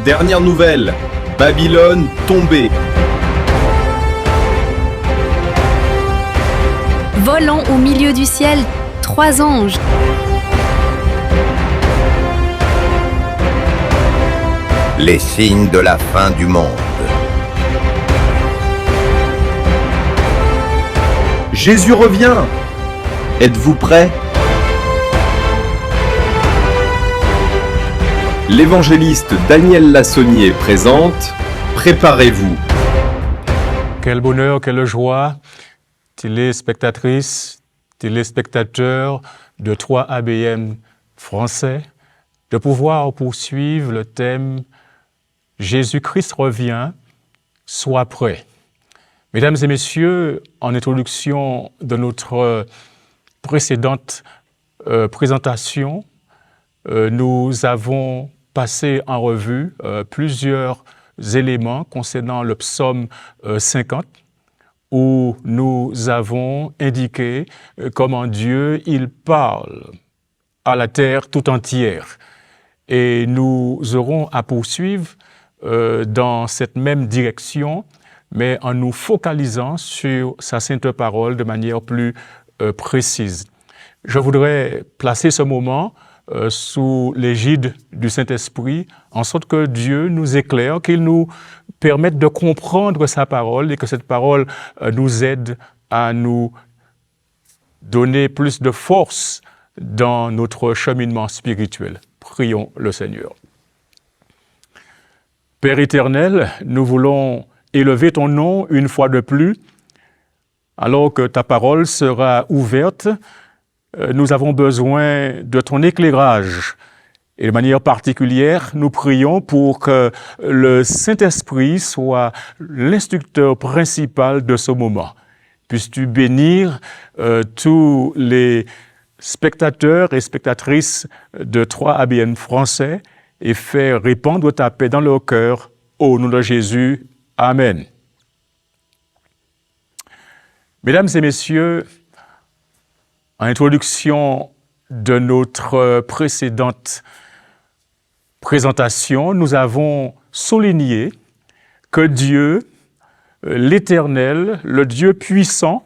Dernière nouvelle, Babylone tombée. Volant au milieu du ciel, 3 anges. Les signes de la fin du monde. Jésus revient. Êtes-vous prêts? L'évangéliste Daniel Lassonnier présente « Préparez-vous ». Quel bonheur, quelle joie, téléspectatrices, téléspectateurs de 3ABN français, de pouvoir poursuivre le thème « Jésus-Christ revient, sois prêt ». Mesdames et messieurs, en introduction de notre précédente présentation, nous avons passé en revue plusieurs éléments concernant le psaume 50, où nous avons indiqué comment Dieu, il parle à la terre tout entière. Et nous aurons à poursuivre dans cette même direction, mais en nous focalisant sur sa sainte parole de manière plus précise. Je voudrais placer ce moment sous l'égide du Saint-Esprit, en sorte que Dieu nous éclaire, qu'il nous permette de comprendre sa parole et que cette parole nous aide à nous donner plus de force dans notre cheminement spirituel. Prions le Seigneur. Père éternel, nous voulons élever ton nom une fois de plus, alors que ta parole sera ouverte. Nous avons besoin de ton éclairage. Et de manière particulière, nous prions pour que le Saint-Esprit soit l'instructeur principal de ce moment. Puisses-tu bénir tous les spectateurs et spectatrices de 3ABN français et faire répandre ta paix dans leur cœur. Au nom de Jésus, Amen. Mesdames et messieurs, en introduction de notre précédente présentation, nous avons souligné que Dieu, l'Éternel, le Dieu puissant,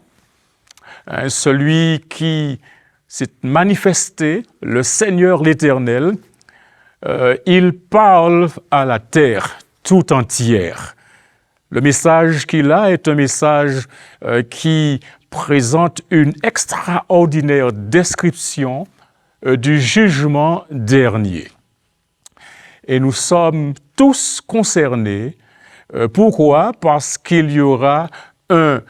celui qui s'est manifesté, le Seigneur l'Éternel, il parle à la terre tout entière. Le message qu'il a est un message qui présente une extraordinaire description du jugement dernier. Et nous sommes tous concernés. Pourquoi? Parce qu'il y aura un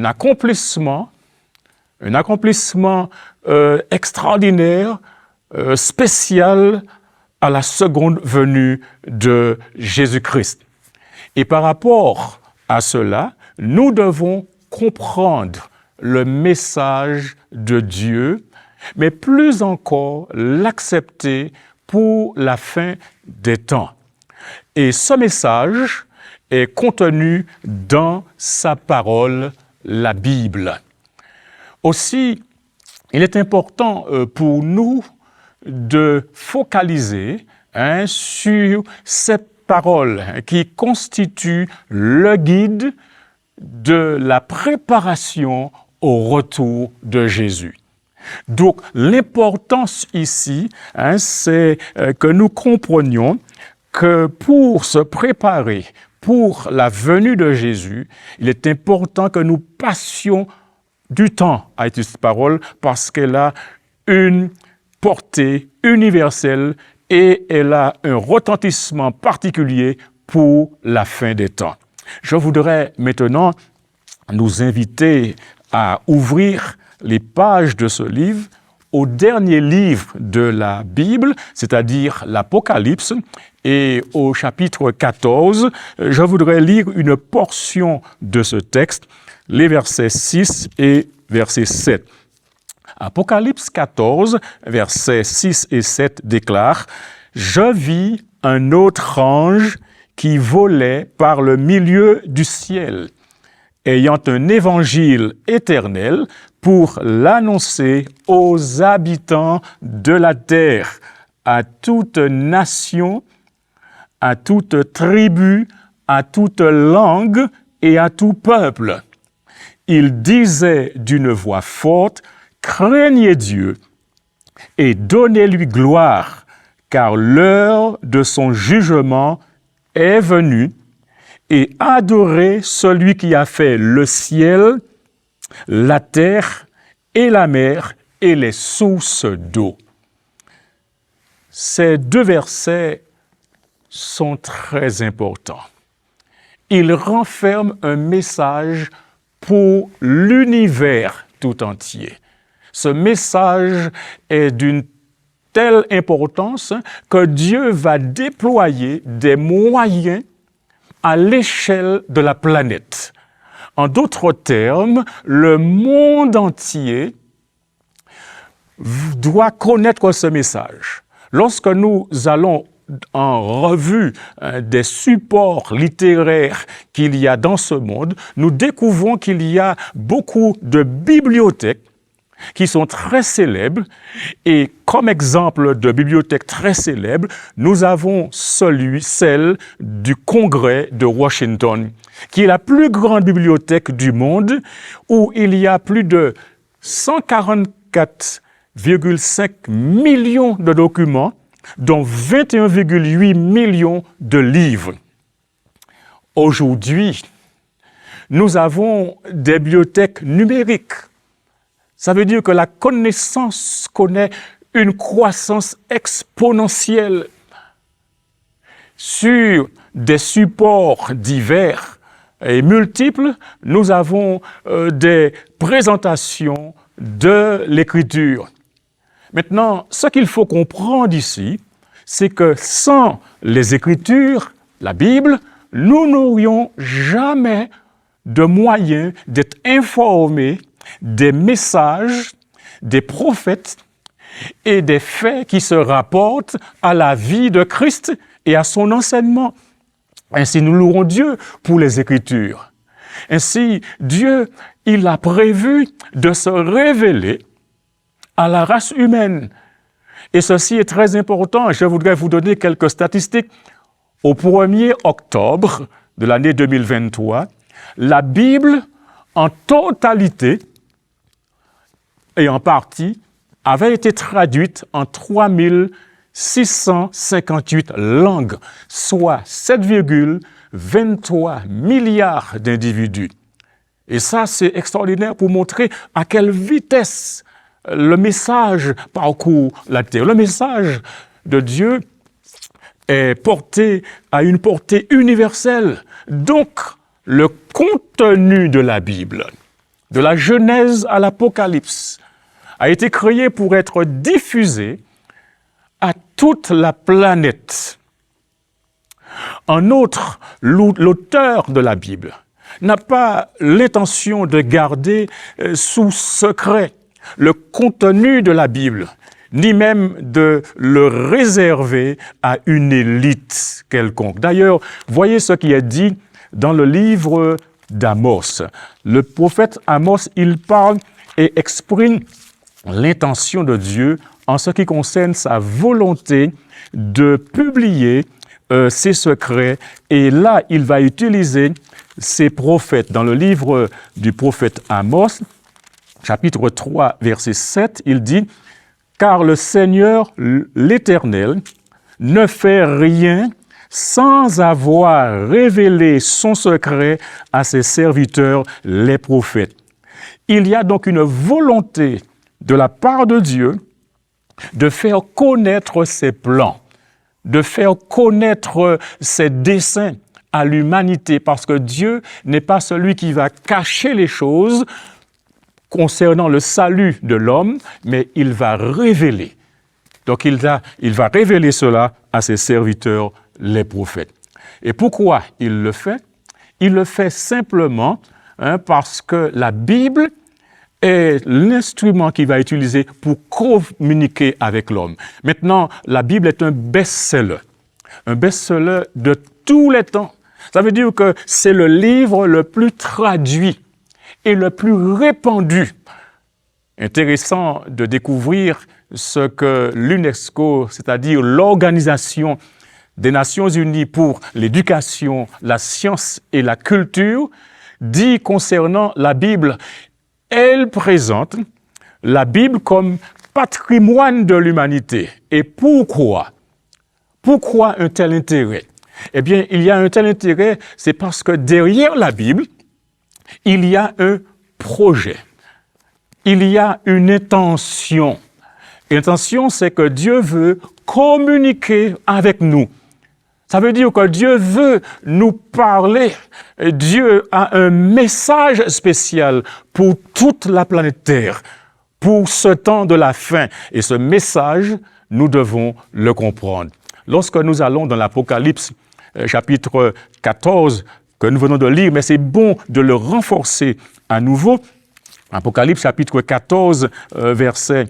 accomplissement extraordinaire, spécial à la seconde venue de Jésus-Christ. Et par rapport à cela, nous devons comprendre le message de Dieu, mais plus encore l'accepter pour la fin des temps. Et ce message est contenu dans sa parole, la Bible. Aussi, il est important pour nous de focaliser sur cette parole qui constitue le guide de la préparation au retour de Jésus. Donc, l'importance ici, c'est que nous comprenions que pour se préparer pour la venue de Jésus, il est important que nous passions du temps à étudier cette parole parce qu'elle a une portée universelle et elle a un retentissement particulier pour la fin des temps. Je voudrais maintenant nous inviter à ouvrir les pages de ce livre au dernier livre de la Bible, c'est-à-dire l'Apocalypse, et au chapitre 14, je voudrais lire une portion de ce texte, les versets 6 et verset 7. Apocalypse 14, versets 6 et 7 déclare « Je vis un autre ange qui volait par le milieu du ciel, ayant un évangile éternel pour l'annoncer aux habitants de la terre, à toute nation, à toute tribu, à toute langue et à tout peuple. Il disait d'une voix forte, « Craignez Dieu et donnez-lui gloire, car l'heure de son jugement est venue, et adorez celui qui a fait le ciel, la terre et la mer et les sources d'eau. » Ces deux versets sont très importants. Ils renferment un message pour l'univers tout entier. Ce message est d'une telle importance que Dieu va déployer des moyens à l'échelle de la planète. En d'autres termes, le monde entier doit connaître ce message. Lorsque nous allons en revue des supports littéraires qu'il y a dans ce monde, nous découvrons qu'il y a beaucoup de bibliothèques qui sont très célèbres. Et comme exemple de bibliothèque très célèbre, nous avons celle du Congrès de Washington, qui est la plus grande bibliothèque du monde, où il y a plus de 144,5 millions de documents, dont 21,8 millions de livres. Aujourd'hui, nous avons des bibliothèques numériques. Ça veut dire que la connaissance connaît une croissance exponentielle sur des supports divers et multiples. Nous avons des présentations de l'Écriture. Maintenant, ce qu'il faut comprendre ici, c'est que sans les Écritures, la Bible, nous n'aurions jamais de moyen d'être informés des messages des prophètes et des faits qui se rapportent à la vie de Christ et à son enseignement. Ainsi, nous louons Dieu pour les Écritures. Ainsi, Dieu, il a prévu de se révéler à la race humaine. Et ceci est très important. Je voudrais vous donner quelques statistiques. Au 1er octobre de l'année 2023, la Bible, en totalité et en partie, avait été traduite en 3658 langues, soit 7,23 milliards d'individus. Et ça, c'est extraordinaire pour montrer à quelle vitesse le message parcourt la terre. Le message de Dieu est porté à une portée universelle. Donc, le contenu de la Bible, de la Genèse à l'Apocalypse, a été créé pour être diffusé à toute la planète. En outre, l'auteur de la Bible n'a pas l'intention de garder sous secret le contenu de la Bible, ni même de le réserver à une élite quelconque. D'ailleurs, voyez ce qui est dit dans le livre d'Amos. Le prophète Amos, il parle et exprime l'intention de Dieu en ce qui concerne sa volonté de publier ses secrets. Et là, il va utiliser ses prophètes. Dans le livre du prophète Amos, chapitre 3, verset 7, il dit « Car le Seigneur, l'Éternel, ne fait rien sans avoir révélé son secret à ses serviteurs, les prophètes. » Il y a donc une volonté de la part de Dieu de faire connaître ses plans, de faire connaître ses desseins à l'humanité, parce que Dieu n'est pas celui qui va cacher les choses concernant le salut de l'homme, mais il va révéler. Donc il va révéler cela à ses serviteurs, les prophètes. Et pourquoi il le fait? Il le fait simplement parce que la Bible est l'instrument qu'il va utiliser pour communiquer avec l'homme. Maintenant, la Bible est un best-seller de tous les temps. Ça veut dire que c'est le livre le plus traduit et le plus répandu. Intéressant de découvrir ce que l'UNESCO, c'est-à-dire l'Organisation des Nations Unies pour l'éducation, la science et la culture dit concernant la Bible, elle présente la Bible comme patrimoine de l'humanité. Et pourquoi? Pourquoi un tel intérêt? Eh bien, il y a un tel intérêt, c'est parce que derrière la Bible, il y a un projet. Il y a une intention. L'intention, c'est que Dieu veut communiquer avec nous. Ça veut dire que Dieu veut nous parler. Dieu a un message spécial pour toute la planète Terre, pour ce temps de la fin. Et ce message, nous devons le comprendre. Lorsque nous allons dans l'Apocalypse, chapitre 14, que nous venons de lire, mais c'est bon de le renforcer à nouveau. Apocalypse, chapitre 14, versets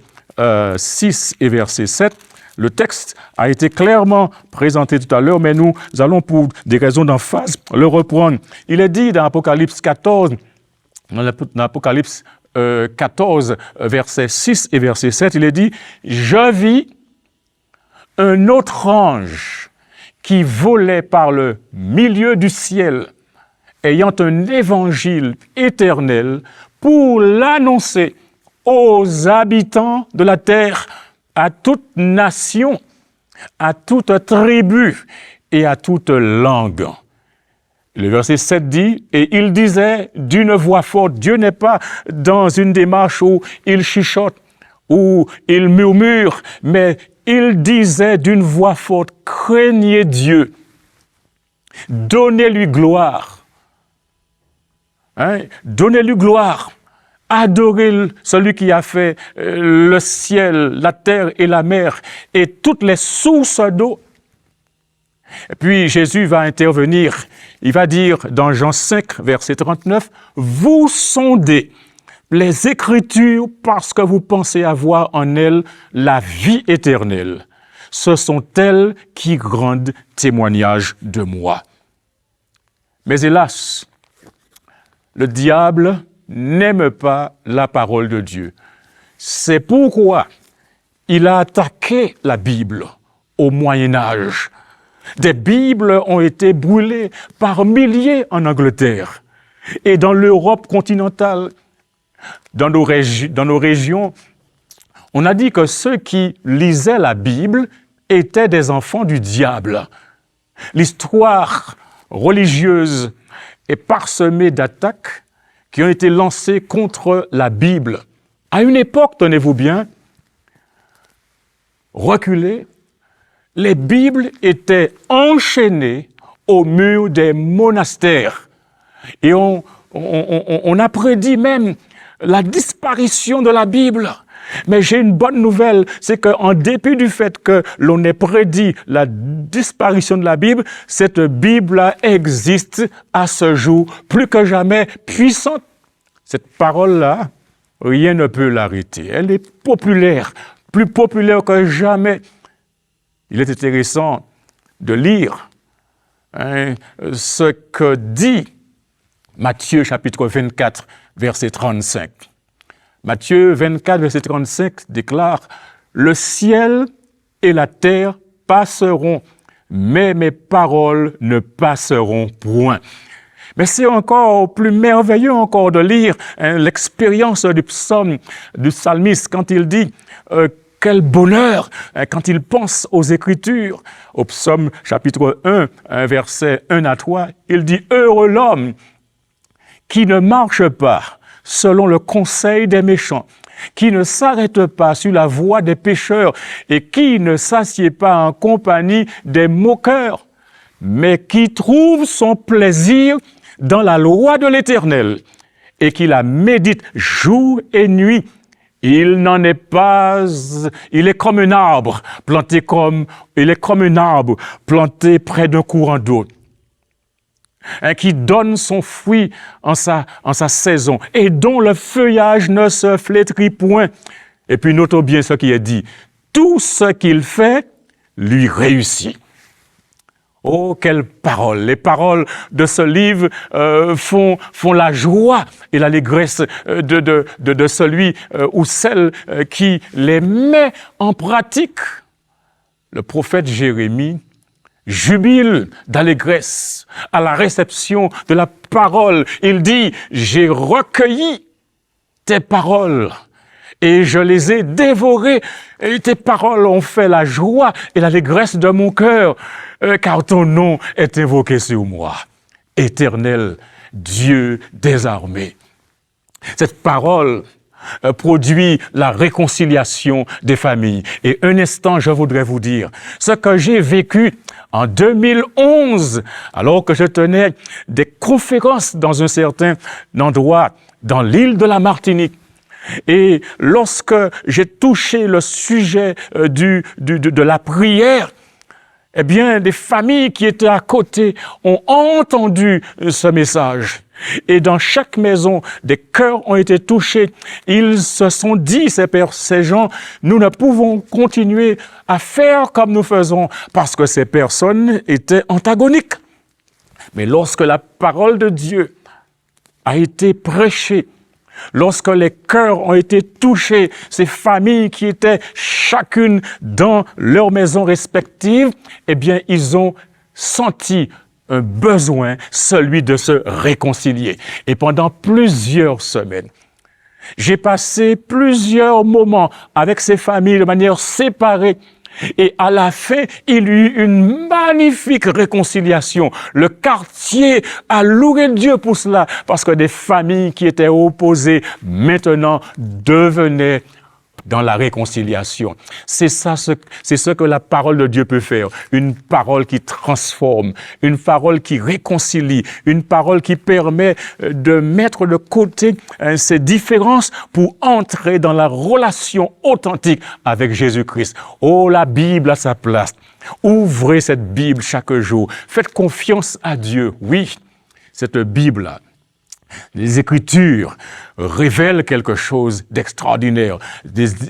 6 et verset 7. Le texte a été clairement présenté tout à l'heure, mais nous allons, pour des raisons d'emphase, le reprendre. Il est dit dans Apocalypse 14, dans l'Apocalypse 14, verset 6 et verset 7, il est dit « Je vis un autre ange qui volait par le milieu du ciel, ayant un évangile éternel pour l'annoncer aux habitants de la terre, à toute nation, à toute tribu et à toute langue. » Le verset 7 dit, « Et il disait d'une voix forte, Dieu n'est pas dans une démarche où il chuchote, où il murmure, mais il disait d'une voix forte, craignez Dieu, donnez-lui gloire. » Donnez-lui gloire. Adorez celui qui a fait le ciel, la terre et la mer et toutes les sources d'eau. Et puis Jésus va intervenir. Il va dire dans Jean 5, verset 39, « Vous sondez les Écritures parce que vous pensez avoir en elles la vie éternelle. Ce sont elles qui rendent témoignage de moi. » Mais hélas, le diable n'aime pas la parole de Dieu. C'est pourquoi il a attaqué la Bible au Moyen Âge. Des Bibles ont été brûlées par milliers en Angleterre et dans l'Europe continentale. Dans nos régions, on a dit que ceux qui lisaient la Bible étaient des enfants du diable. L'histoire religieuse est parsemée d'attaques qui ont été lancées contre la Bible. À une époque, tenez-vous bien, reculée, les Bibles étaient enchaînées au mur des monastères. Et on a prédit même la disparition de la Bible. Mais j'ai une bonne nouvelle, c'est qu'en dépit du fait que l'on ait prédit la disparition de la Bible, cette Bible existe à ce jour, plus que jamais puissante. Cette parole-là, rien ne peut l'arrêter. Elle est populaire, plus populaire que jamais. Il est intéressant de lire ce que dit Matthieu chapitre 24, verset 35. Matthieu 24, verset 35 déclare « Le ciel et la terre passeront, mais mes paroles ne passeront point. » Mais c'est encore plus merveilleux encore de lire l'expérience du psaume du psalmiste quand il dit quel bonheur quand il pense aux Écritures. Au psaume chapitre 1, verset 1 à 3, il dit « Heureux l'homme qui ne marche pas selon le conseil des méchants, qui ne s'arrête pas sur la voie des pécheurs et qui ne s'assied pas en compagnie des moqueurs, mais qui trouve son plaisir dans la loi de l'Éternel et qui la médite jour et nuit. Il n'en est pas, il est comme un arbre planté près d'un courant d'eau, qui donne son fruit en sa saison et dont le feuillage ne se flétrit point. Et puis notons bien ce qui est dit. Tout ce qu'il fait lui réussit. Oh, quelles paroles! Les paroles de ce livre font la joie et l'allégresse de celui ou celle qui les met en pratique. Le prophète Jérémie jubile d'allégresse à la réception de la parole. Il dit, j'ai recueilli tes paroles et je les ai dévorées. Et tes paroles ont fait la joie et l'allégresse de mon cœur, car ton nom est invoqué sur moi. Éternel Dieu des armées. Cette parole produit la réconciliation des familles. Et un instant, je voudrais vous dire ce que j'ai vécu en 2011, alors que je tenais des conférences dans un certain endroit, dans l'île de la Martinique. Et lorsque j'ai touché le sujet de la prière, eh bien, des familles qui étaient à côté ont entendu ce message. Et dans chaque maison, des cœurs ont été touchés. Ils se sont dit, ces gens, nous ne pouvons continuer à faire comme nous faisons parce que ces personnes étaient antagoniques. Mais lorsque la parole de Dieu a été prêchée, lorsque les cœurs ont été touchés, ces familles qui étaient chacune dans leur maison respective, eh bien, ils ont senti un besoin, celui de se réconcilier. Et pendant plusieurs semaines, j'ai passé plusieurs moments avec ces familles de manière séparée. Et à la fin, il y eut une magnifique réconciliation. Le quartier a loué Dieu pour cela, parce que des familles qui étaient opposées, maintenant, devenaient dans la réconciliation. C'est ce que la parole de Dieu peut faire. Une parole qui transforme, une parole qui réconcilie, une parole qui permet de mettre de côté ces différences pour entrer dans la relation authentique avec Jésus-Christ. Oh, la Bible a sa place. Ouvrez cette Bible chaque jour. Faites confiance à Dieu. Oui, cette Bible-là, les Écritures révèlent quelque chose d'extraordinaire,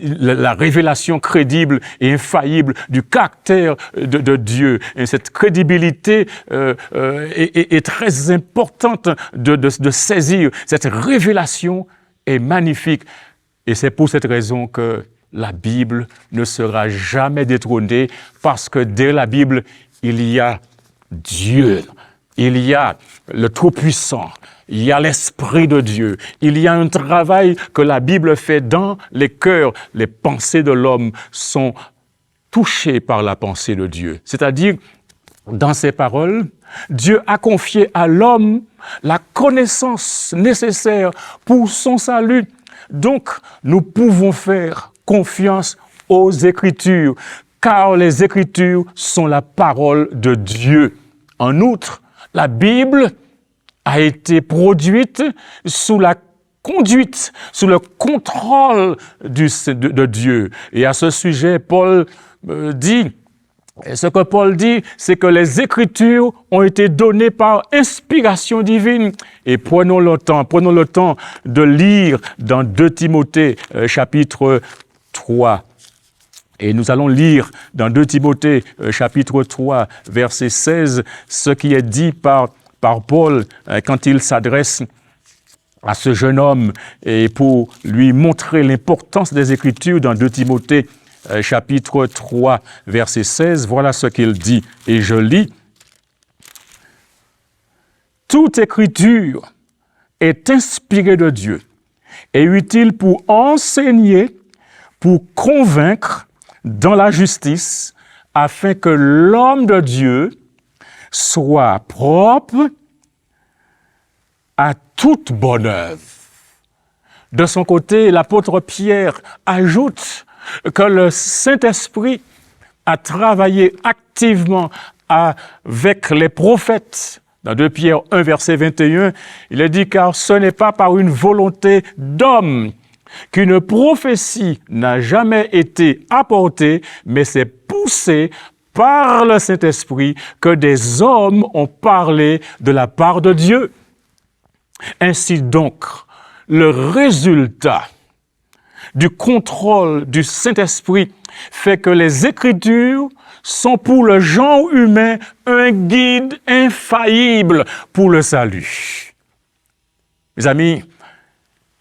la révélation crédible et infaillible du caractère de Dieu. Et cette crédibilité est très importante de saisir. Cette révélation est magnifique et c'est pour cette raison que la Bible ne sera jamais détrônée, parce que dès la Bible, il y a Dieu, il y a le Tout-Puissant, il y a l'Esprit de Dieu. Il y a un travail que la Bible fait dans les cœurs. Les pensées de l'homme sont touchées par la pensée de Dieu. C'est-à-dire, dans ses paroles, Dieu a confié à l'homme la connaissance nécessaire pour son salut. Donc, nous pouvons faire confiance aux Écritures, car les Écritures sont la parole de Dieu. En outre, la Bible a été sous la conduite, sous le contrôle de Dieu. Et à ce sujet, Paul dit, ce que Paul dit, c'est que les Écritures ont été données par inspiration divine. Et prenons le temps de lire dans 2 Timothée, chapitre 3. Et nous allons lire dans 2 Timothée, chapitre 3, verset 16, ce qui est dit par Paul quand il s'adresse à ce jeune homme et pour lui montrer l'importance des Écritures dans 2 Timothée chapitre 3 verset 16. Voilà ce qu'il dit et je lis. Toute Écriture est inspirée de Dieu et utile pour enseigner, pour convaincre dans la justice, afin que l'homme de Dieu soit propre à toute bonne œuvre. De son côté, l'apôtre Pierre ajoute que le Saint-Esprit a travaillé activement avec les prophètes. Dans 2 Pierre 1, verset 21, il est dit « Car ce n'est pas par une volonté d'homme qu'une prophétie n'a jamais été apportée, mais c'est poussé par le Saint-Esprit que des hommes ont parlé de la part de Dieu. » Ainsi donc, le résultat du contrôle du Saint-Esprit fait que les Écritures sont pour le genre humain un guide infaillible pour le salut. Mes amis,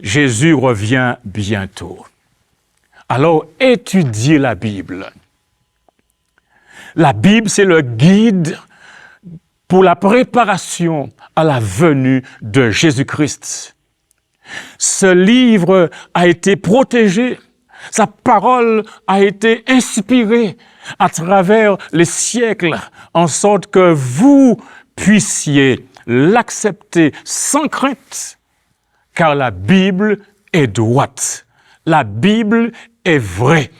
Jésus revient bientôt. Alors, étudiez la Bible. La Bible, c'est le guide pour la préparation à la venue de Jésus-Christ. Ce livre a été protégé, sa parole a été inspirée à travers les siècles, en sorte que vous puissiez l'accepter sans crainte, car la Bible est droite, la Bible est vraie.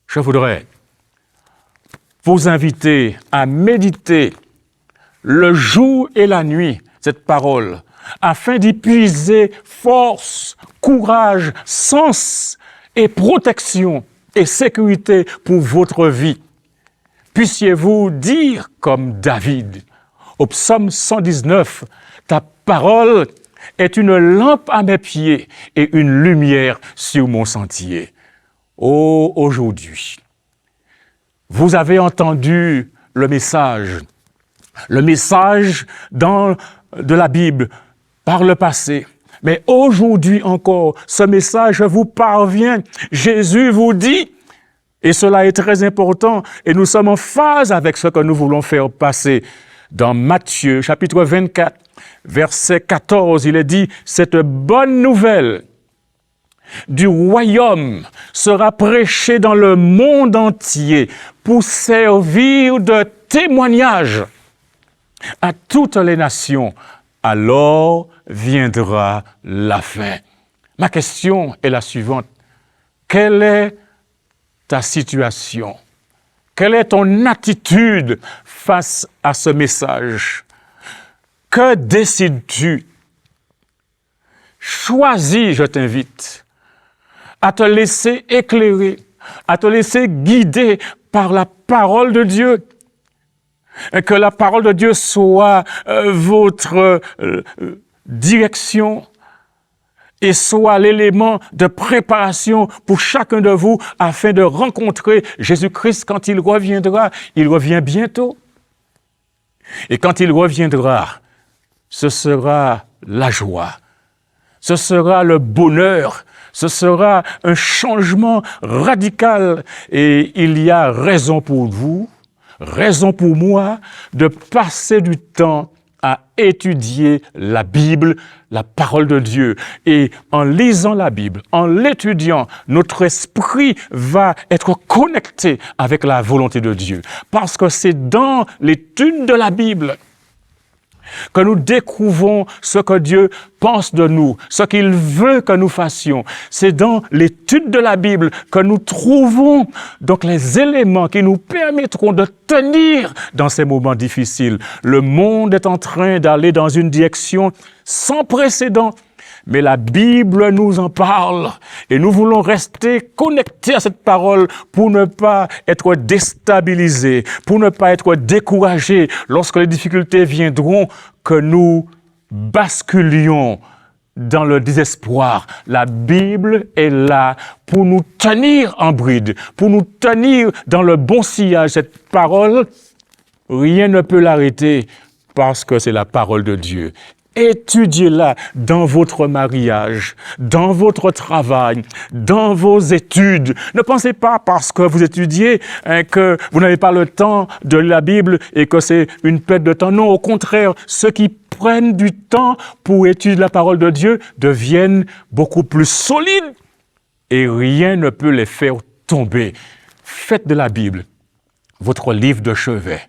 Je voudrais vous inviter à méditer le jour et la nuit cette parole, afin d'y puiser force, courage, sens et protection et sécurité pour votre vie. Puissiez-vous dire comme David, au psaume 119, « Ta parole est une lampe à mes pieds et une lumière sur mon sentier. » Oh, aujourd'hui, vous avez entendu le message de la Bible par le passé. Mais aujourd'hui encore, ce message vous parvient. Jésus vous dit, et cela est très important, et nous sommes en phase avec ce que nous voulons faire passer. Dans Matthieu, chapitre 24, verset 14, il est dit, « Cette bonne nouvelle du royaume sera prêchée dans le monde entier pour servir de témoignage à toutes les nations. Alors viendra la fin. » Ma question est la suivante. Quelle est ta situation? Quelle est ton attitude face à ce message? Que décides-tu? Choisis, je t'invite, à te laisser éclairer, à te laisser guider par la parole de Dieu. Que la parole de Dieu soit votre direction et soit l'élément de préparation pour chacun de vous afin de rencontrer Jésus-Christ quand il reviendra. Il revient bientôt. Et quand il reviendra, ce sera la joie, ce sera le bonheur, ce sera un changement radical. Et il y a raison pour vous, raison pour moi, de passer du temps à étudier la Bible, la parole de Dieu. Et en lisant la Bible, en l'étudiant, notre esprit va être connecté avec la volonté de Dieu. Parce que c'est dans l'étude de la Bible que nous découvrons ce que Dieu pense de nous, ce qu'il veut que nous fassions. C'est dans l'étude de la Bible que nous trouvons donc les éléments qui nous permettront de tenir dans ces moments difficiles. Le monde est en train d'aller dans une direction sans précédent, mais la Bible nous en parle et nous voulons rester connectés à cette parole pour ne pas être déstabilisés, pour ne pas être découragés lorsque les difficultés viendront, que nous basculions dans le désespoir. La Bible est là pour nous tenir en bride, pour nous tenir dans le bon sillage. Cette parole, rien ne peut l'arrêter parce que c'est la parole de Dieu. Étudiez-la dans votre mariage, dans votre travail, dans vos études. Ne pensez pas parce que vous étudiez que vous n'avez pas le temps de lire la Bible et que c'est une perte de temps. Non, au contraire, ceux qui prennent du temps pour étudier la parole de Dieu deviennent beaucoup plus solides et rien ne peut les faire tomber. Faites de la Bible votre livre de chevet,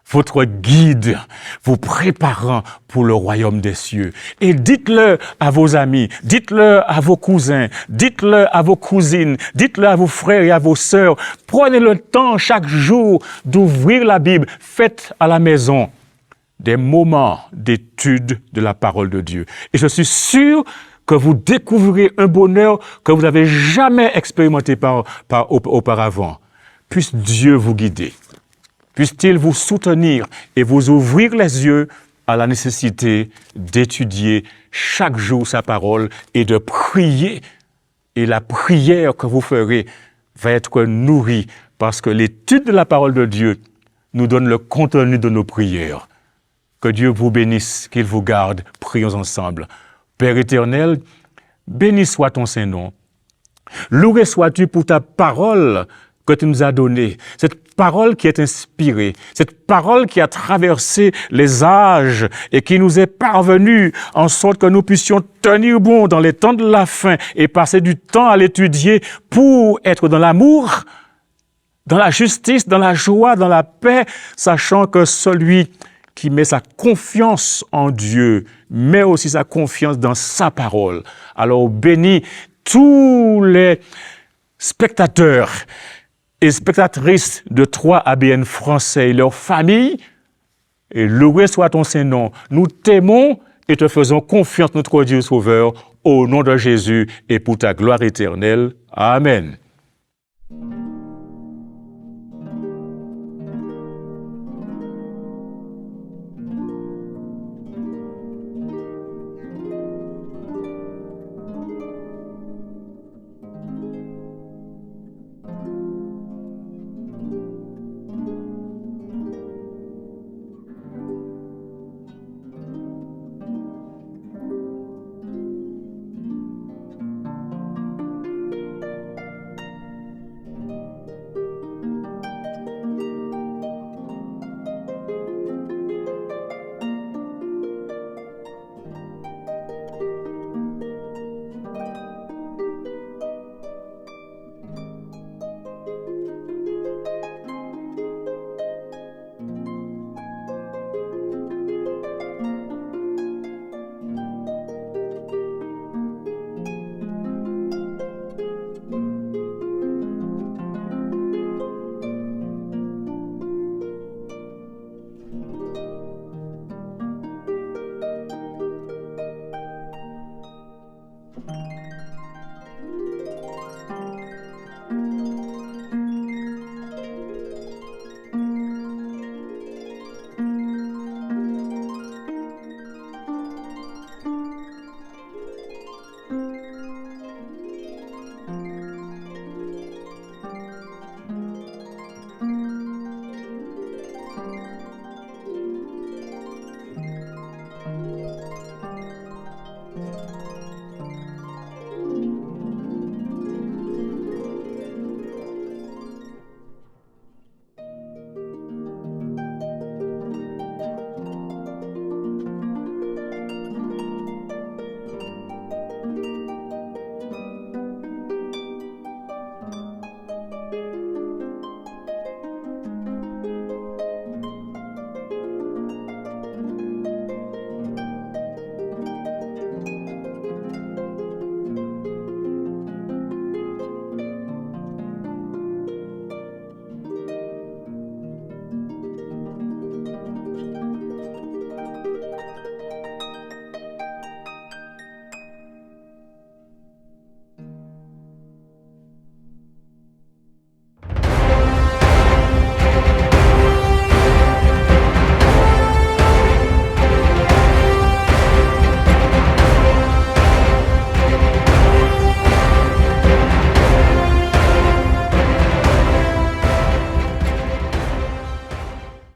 votre guide, vous préparant pour le royaume des cieux. Et dites-le à vos amis, dites-le à vos cousins, dites-le à vos cousines, dites-le à vos frères et à vos sœurs. Prenez le temps chaque jour d'ouvrir la Bible. Faites à la maison des moments d'étude de la parole de Dieu. Et je suis sûr que vous découvrirez un bonheur que vous n'avez jamais expérimenté auparavant. Puisse Dieu vous guider. Puisse-t-il vous soutenir et vous ouvrir les yeux à la nécessité d'étudier chaque jour sa parole et de prier. Et la prière que vous ferez va être nourrie parce que l'étude de la parole de Dieu nous donne le contenu de nos prières. Que Dieu vous bénisse, qu'il vous garde. Prions ensemble. Père éternel, béni soit ton Saint-Nom. Loué sois-tu pour ta parole que tu nous as donnée, cette parole qui est inspirée, cette parole qui a traversé les âges et qui nous est parvenue en sorte que nous puissions tenir bon dans les temps de la fin et passer du temps à l'étudier pour être dans l'amour, dans la justice, dans la joie, dans la paix, sachant que celui qui met sa confiance en Dieu, met aussi sa confiance dans sa parole. Alors bénis tous les spectateurs et spectatrices de 3ABN français et leurs familles, et loué soit ton Saint-Nom. Nous t'aimons et te faisons confiance, notre Dieu Sauveur, au nom de Jésus et pour ta gloire éternelle. Amen.